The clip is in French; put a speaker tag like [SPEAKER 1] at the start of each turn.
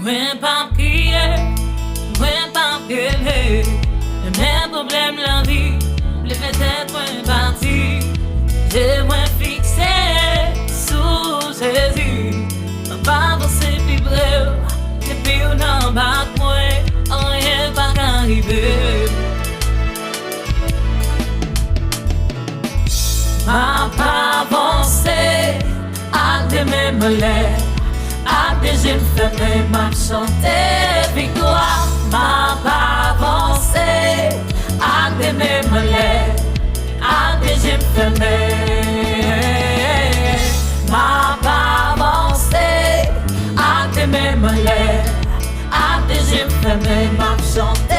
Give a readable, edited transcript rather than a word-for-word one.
[SPEAKER 1] Mwen pa kriye, mwen pa kele. Men problem la vi, le peut-être mwen parti. Je mwen fikse sou Jésus. Mwen pa pense pi brev, depi ou nan bak mwen, rien pa k'arive. Ma pa avanse, ak de men mele. Ak de jen feme, m'a chante victoire. Ma pa avanse, ak de men mele. Ak de jen feme. Ma pa avanse, ak de men mele. Ak de jen feme, m'a chante